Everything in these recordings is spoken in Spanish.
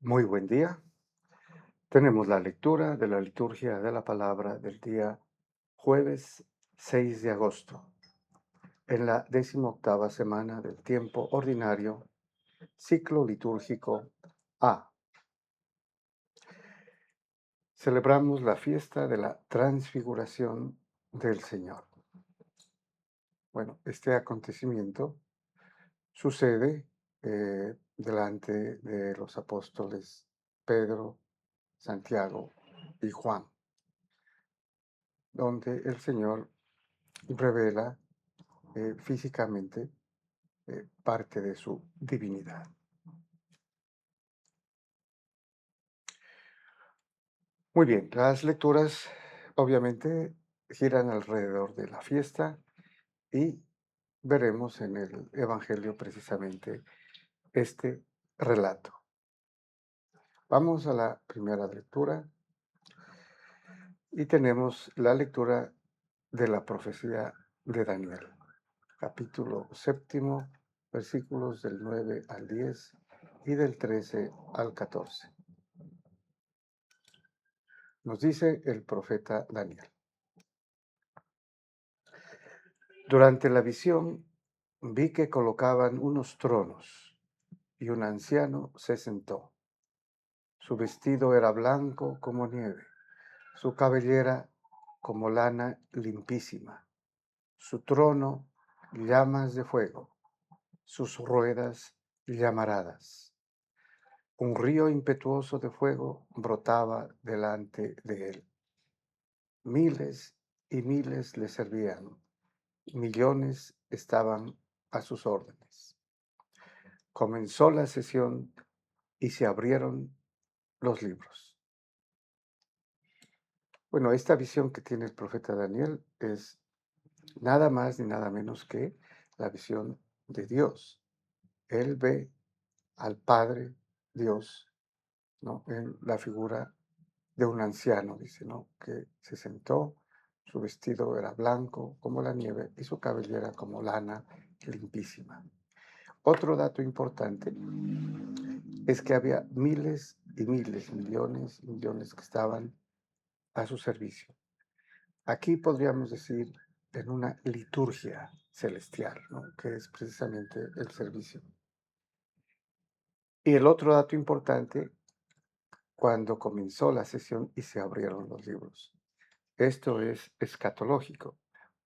Muy buen día. Tenemos la lectura de la liturgia de la palabra del día jueves 6 de agosto, en la 18ª semana del tiempo ordinario, ciclo litúrgico A. Celebramos la fiesta de la transfiguración del Señor. Bueno, este acontecimiento sucede delante de los apóstoles Pedro, Santiago y Juan, donde el Señor revela físicamente parte de su divinidad. Muy bien, las lecturas obviamente giran alrededor de la fiesta y veremos en el Evangelio precisamente este relato. Vamos a la primera lectura y tenemos la lectura de la profecía de Daniel, capítulo 7, versículos del 9 al 10 y del 13 al 14. Nos dice el profeta Daniel: durante la visión vi que colocaban unos tronos y un anciano se sentó. Su vestido era blanco como nieve, su cabellera como lana limpísima, su trono llamas de fuego, sus ruedas llamaradas. Un río impetuoso de fuego brotaba delante de él. Miles y miles le servían, millones estaban a sus órdenes. Comenzó la sesión y se abrieron los libros. Bueno, esta visión que tiene el profeta Daniel es nada más ni nada menos que la visión de Dios. Él ve al Padre Dios, ¿no?, en la figura de un anciano, dice, ¿no?, que se sentó, su vestido era blanco como la nieve y su cabellera como lana limpísima. Otro dato importante es que había miles y miles, millones y millones que estaban a su servicio. Aquí podríamos decir en una liturgia celestial, ¿no?, que es precisamente el servicio. Y el otro dato importante, cuando comenzó la sesión y se abrieron los libros. Esto es escatológico,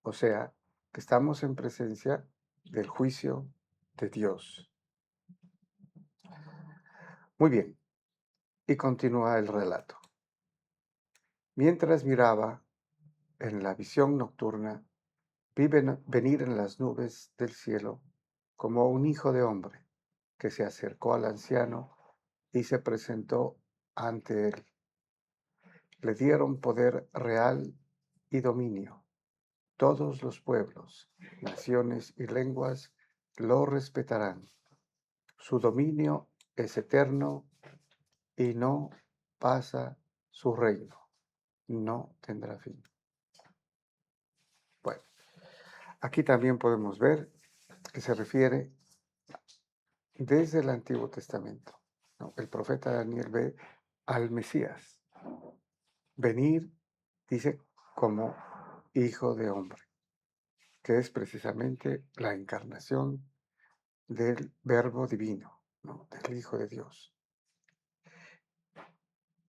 o sea, que estamos en presencia del juicio de Dios. Muy bien, y continúa el relato. Mientras miraba en la visión nocturna, vi venir en las nubes del cielo como un hijo de hombre, que se acercó al anciano y se presentó ante él. Le dieron poder real y dominio. Todos los pueblos, naciones y lenguas lo respetarán. Su dominio es eterno y no pasa su reino. No tendrá fin. Bueno, aquí también podemos ver que se refiere desde el Antiguo Testamento, ¿no? El profeta Daniel ve al Mesías venir, dice, como hijo de hombre, que es precisamente la encarnación del Verbo divino, ¿no?, del Hijo de Dios.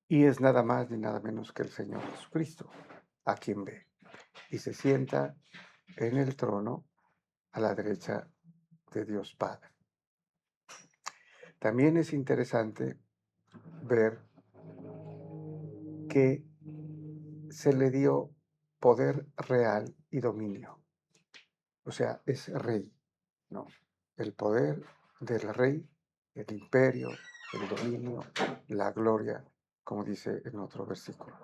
Y es nada más ni nada menos que el Señor Jesucristo, a quien ve, y se sienta en el trono a la derecha de Dios Padre. También es interesante ver que se le dio poder real y dominio. O sea, es rey, ¿no? El poder del rey, el imperio, el dominio, la gloria, como dice en otro versículo.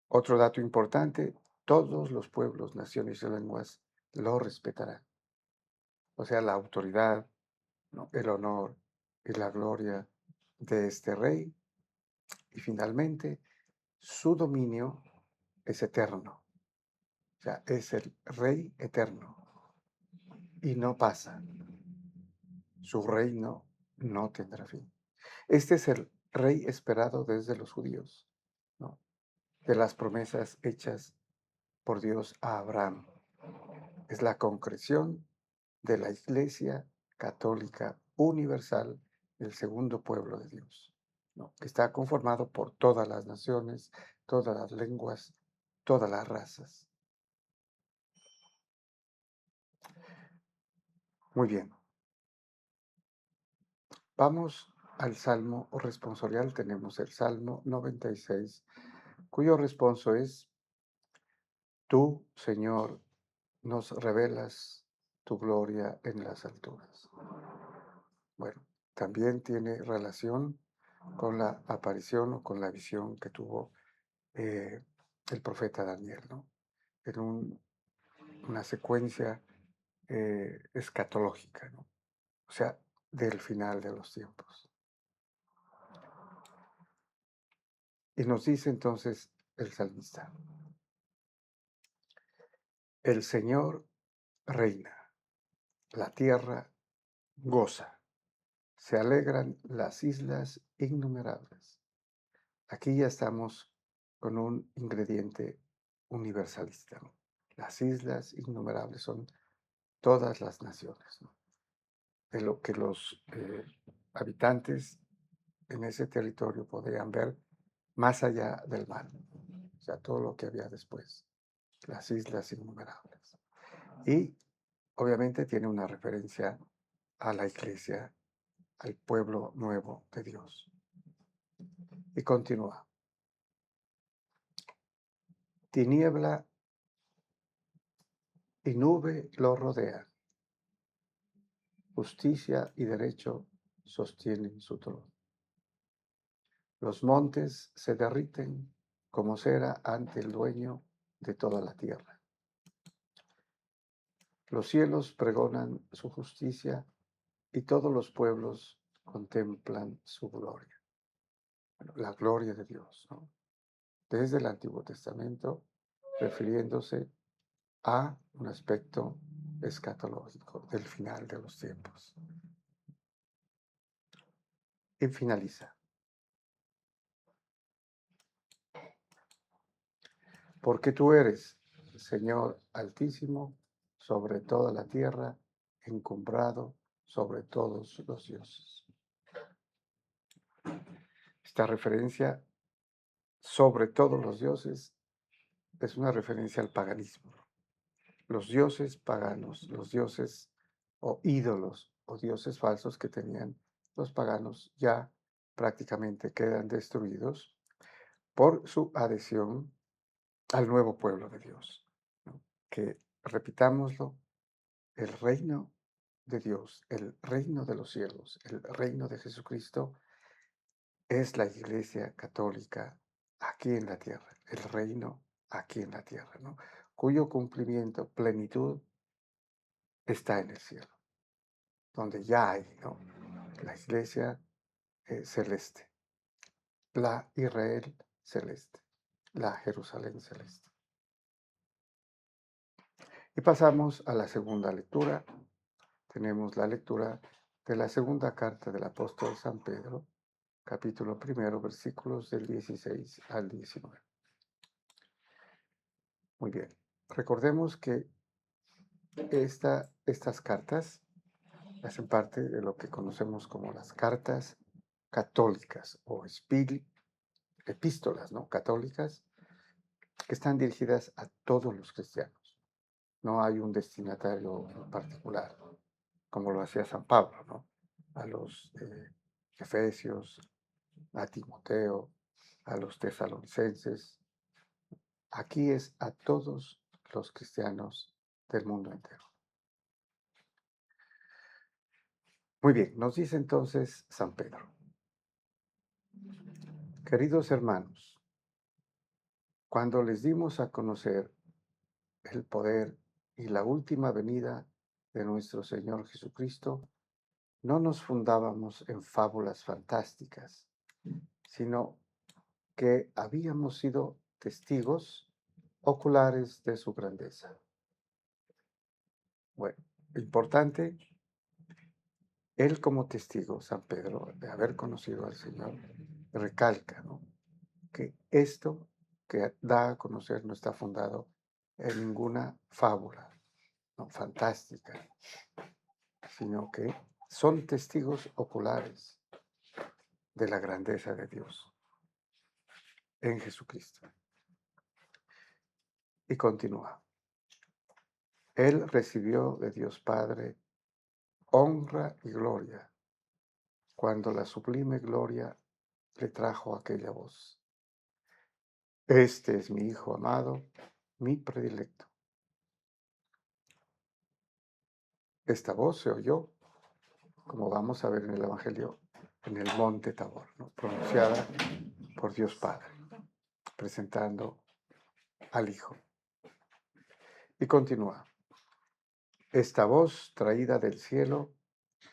Otro dato importante, todos los pueblos, naciones y lenguas lo respetarán. O sea, la autoridad, ¿no?, el honor y la gloria de este rey. Y finalmente, su dominio es eterno. O sea, es el rey eterno y no pasa. Su reino no tendrá fin. Este es el rey esperado desde los judíos, ¿no? De las promesas hechas por Dios a Abraham. Es la concreción de la Iglesia Católica Universal, el segundo pueblo de Dios, ¿no? Que está conformado por todas las naciones, todas las lenguas, todas las razas. Muy bien, vamos al Salmo responsorial. Tenemos el Salmo 96, cuyo responso es: Tú, Señor, nos revelas tu gloria en las alturas. Bueno, también tiene relación con la aparición o con la visión que tuvo eh, el profeta Daniel, ¿no? En una secuencia escatológica, ¿no? O sea, del final de los tiempos. Y nos dice entonces el salmista: el Señor reina, la tierra goza, se alegran las islas innumerables. Aquí ya estamos con un ingrediente universalista, ¿no? Las islas innumerables son todas las naciones, ¿no? De lo que los habitantes en ese territorio podían ver más allá del mar, o sea, todo lo que había después, las islas innumerables. Y obviamente tiene una referencia a la iglesia, al pueblo nuevo de Dios. Y continúa: tiniebla y nube lo rodean, justicia y derecho sostienen su trono. Los montes se derriten como cera ante el dueño de toda la tierra. Los cielos pregonan su justicia y todos los pueblos contemplan su gloria. Bueno, la gloria de Dios, ¿no? Desde el Antiguo Testamento, refiriéndose a un aspecto escatológico del final de los tiempos. Y finaliza: porque tú eres, Señor Altísimo, sobre toda la tierra, encumbrado sobre todos los dioses. Esta referencia, sobre todos los dioses, es una referencia al paganismo. Los dioses paganos, los dioses o ídolos o dioses falsos que tenían los paganos ya prácticamente quedan destruidos por su adhesión al nuevo pueblo de Dios, ¿no? Que, repitámoslo, el reino de Dios, el reino de los cielos, el reino de Jesucristo es la Iglesia Católica aquí en la tierra, el reino aquí en la tierra, ¿no? Cuyo cumplimiento, plenitud, está en el cielo, donde ya hay, ¿no? La Iglesia celeste, la Israel celeste, la Jerusalén celeste. Y pasamos a la segunda lectura. Tenemos la lectura de la segunda carta del apóstol San Pedro, capítulo 1, versículos del 16 al 19. Muy bien. Recordemos que estas cartas hacen parte de lo que conocemos como las cartas católicas o epístolas, ¿no? Católicas, que están dirigidas a todos los cristianos. No hay un destinatario en particular, como lo hacía San Pablo, ¿no? A los Efesios, a Timoteo, a los tesalonicenses. Aquí es a todos los cristianos del mundo entero. Muy bien, nos dice entonces San Pedro: queridos hermanos, cuando les dimos a conocer el poder y la última venida de nuestro Señor Jesucristo, no nos fundábamos en fábulas fantásticas, sino que habíamos sido testigos oculares de su grandeza. Bueno, lo importante él como testigo, San Pedro, de haber conocido al Señor, recalca, ¿no?, que esto que da a conocer no está fundado en ninguna fábula, ¿no?, fantástica, sino que son testigos oculares de la grandeza de Dios en Jesucristo. Y continúa. Él recibió de Dios Padre honra y gloria cuando la sublime gloria le trajo aquella voz. Este es mi Hijo amado, mi predilecto. Esta voz se oyó, como vamos a ver en el Evangelio, en el monte Tabor, ¿no?, pronunciada por Dios Padre, presentando al Hijo. Y continúa. Esta voz traída del cielo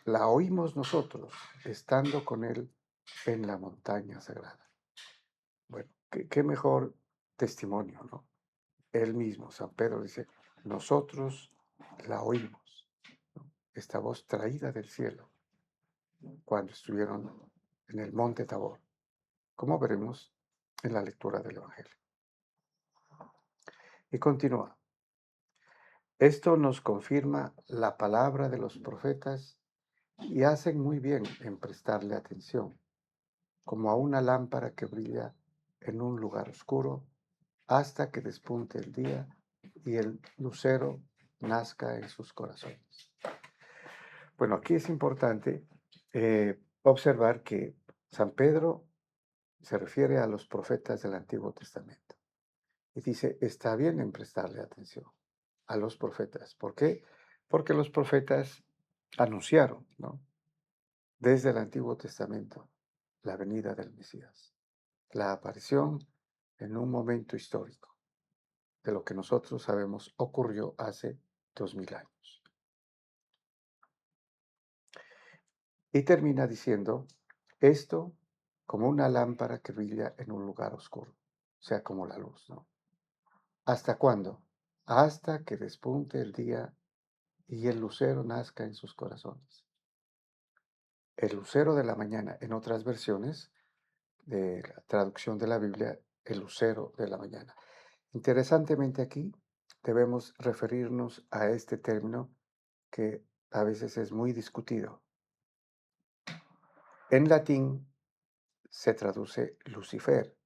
la oímos nosotros, estando con Él en la montaña sagrada. Bueno, qué mejor testimonio, ¿no? Él mismo, San Pedro, dice, nosotros la oímos, ¿no?, esta voz traída del cielo, cuando estuvieron en el monte Tabor, como veremos en la lectura del Evangelio. Y continúa. Esto nos confirma la palabra de los profetas y hacen muy bien en prestarle atención, como a una lámpara que brilla en un lugar oscuro hasta que despunte el día y el lucero nazca en sus corazones. Bueno, aquí es importante observar que San Pedro se refiere a los profetas del Antiguo Testamento y dice, está bien en prestarle atención a los profetas. ¿Por qué? Porque los profetas anunciaron, ¿no?, desde el Antiguo Testamento la venida del Mesías, la aparición en un momento histórico de lo que nosotros sabemos ocurrió hace 2000 años. Y termina diciendo, esto como una lámpara que brilla en un lugar oscuro, o sea, como la luz, ¿no? ¿Hasta cuándo? Hasta que despunte el día y el lucero nazca en sus corazones. El lucero de la mañana, en otras versiones de la traducción de la Biblia, el lucero de la mañana. Interesantemente aquí debemos referirnos a este término que a veces es muy discutido. En latín se traduce Lucifer,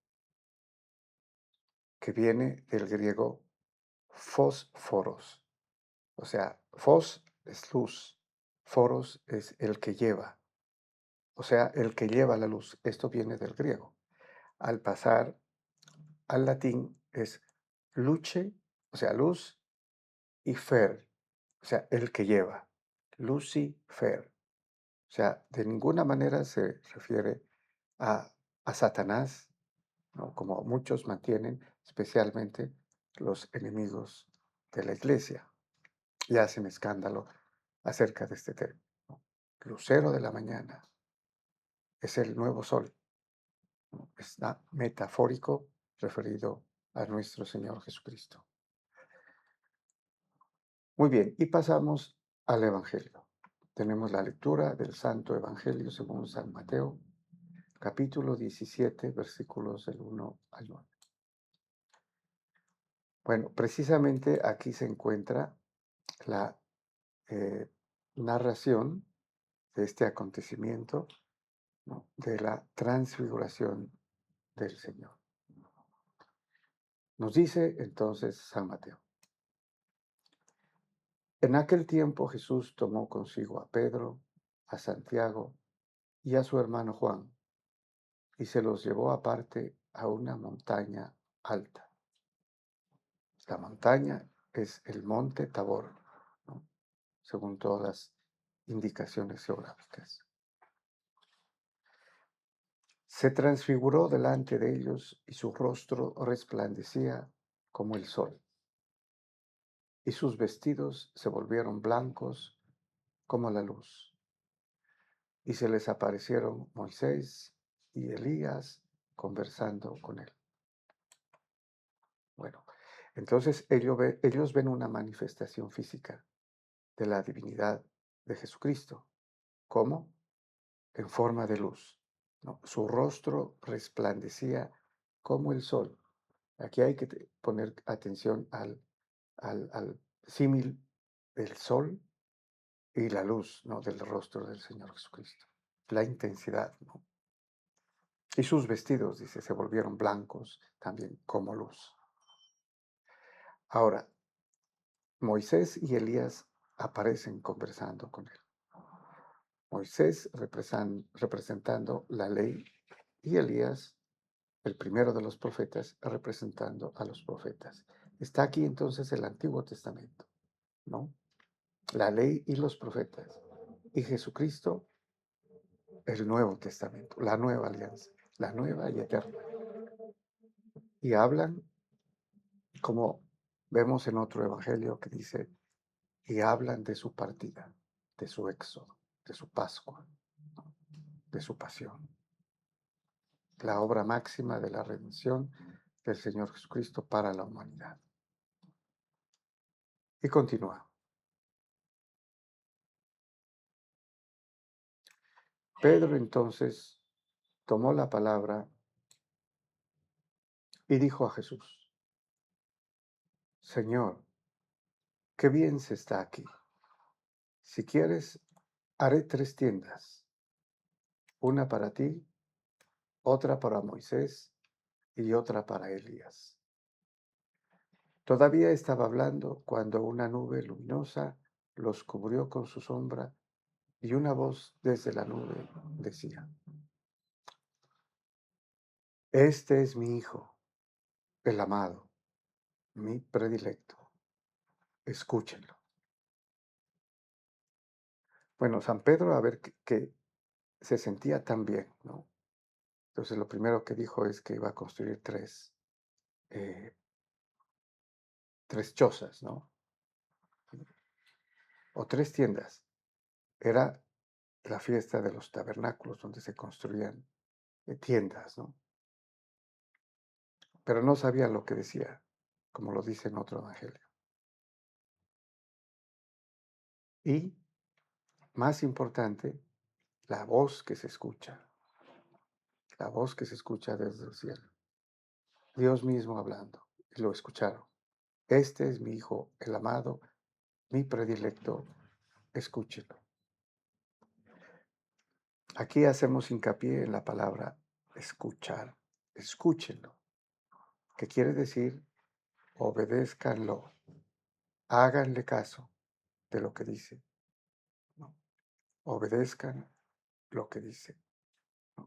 que viene del griego fósforos. O sea, fos es luz, foros es el que lleva, o sea, el que lleva la luz. Esto viene del griego. Al pasar al latín es luce, o sea, luz, y fer, o sea, el que lleva. Lucifer. O sea, de ninguna manera se refiere a, a Satanás, ¿no?, como muchos mantienen, especialmente los enemigos de la iglesia, y hacen escándalo acerca de este término, ¿no? Lucero de la mañana es el nuevo sol, ¿no?, está metafórico referido a nuestro Señor Jesucristo. Muy bien, y pasamos al Evangelio. Tenemos la lectura del Santo Evangelio según San Mateo, capítulo 17, versículos del 1 al 9. Bueno, precisamente aquí se encuentra la eh, narración de este acontecimiento, ¿no?, de la transfiguración del Señor. Nos dice entonces San Mateo. En aquel tiempo Jesús tomó consigo a Pedro, a Santiago y a su hermano Juan, y se los llevó aparte a una montaña alta. La montaña es el monte Tabor, ¿no?, según todas las indicaciones geográficas. Se transfiguró delante de ellos y su rostro resplandecía como el sol, y sus vestidos se volvieron blancos como la luz. Y se les aparecieron Moisés y Elías conversando con él. Bueno, entonces ellos ven una manifestación física de la divinidad de Jesucristo. ¿Cómo? En forma de luz, ¿no? Su rostro resplandecía como el sol. Aquí hay que poner atención al símil del sol y la luz, ¿no? Del rostro del Señor Jesucristo. La intensidad, ¿no? Y sus vestidos, dice, se volvieron blancos también como luz. Ahora, Moisés y Elías aparecen conversando con él. Moisés representando la ley y Elías, el primero de los profetas, representando a los profetas. Está aquí entonces el Antiguo Testamento, ¿no? La ley y los profetas. Y Jesucristo, el Nuevo Testamento, la nueva alianza, la nueva y eterna. Y hablan, como vemos en otro evangelio que dice, y hablan de su partida, de su éxodo, de su Pascua, de su pasión. La obra máxima de la redención del Señor Jesucristo para la humanidad. Y continúa. Pedro entonces tomó la palabra y dijo a Jesús, Señor, qué bien se está aquí. Si quieres, haré 3 tiendas, una para ti, otra para Moisés y otra para Elías. Todavía estaba hablando cuando una nube luminosa los cubrió con su sombra y una voz desde la nube decía, Este es mi Hijo, el amado, mi predilecto. Escúchenlo. Bueno, San Pedro, a ver que se sentía tan bien, ¿no? Entonces lo primero que dijo es que iba a construir 3 chozas, ¿no? O 3 tiendas. Era la fiesta de los tabernáculos donde se construían tiendas, ¿no? Pero no sabía lo que decía, como lo dice en otro evangelio. Y, más importante, la voz que se escucha, la voz que se escucha desde el cielo. Dios mismo hablando, y lo escucharon. Este es mi Hijo, el amado, mi predilecto, escúchenlo. Aquí hacemos hincapié en la palabra escuchar, escúchenlo, que quiere decir obedézcanlo, háganle caso de lo que dice, ¿no? Obedezcan lo que dice.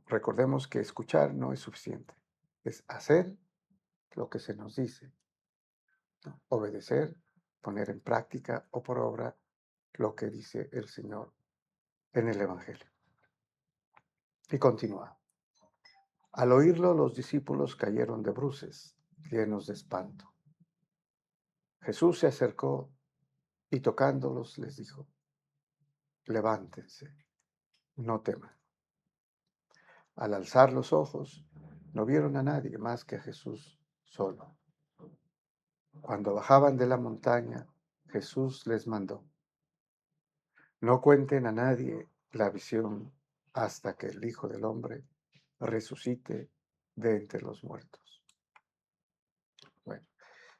Recordemos que escuchar no es suficiente, es hacer lo que se nos dice, ¿no? Obedecer, poner en práctica o por obra lo que dice el Señor en el Evangelio. Y continúa. Al oírlo, los discípulos cayeron de bruces, llenos de espanto. Jesús se acercó y tocándolos les dijo, levántense, no teman. Al alzar los ojos, no vieron a nadie más que a Jesús solo. Cuando bajaban de la montaña, Jesús les mandó, no cuenten a nadie la visión hasta que el Hijo del Hombre resucite de entre los muertos. Bueno,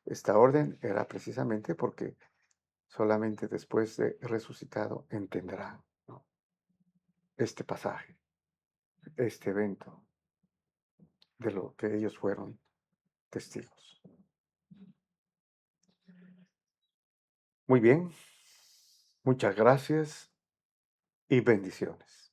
esta orden era precisamente porque solamente después de resucitado entenderá, ¿no? Este pasaje, este evento de lo que ellos fueron testigos. Muy bien, muchas gracias y bendiciones.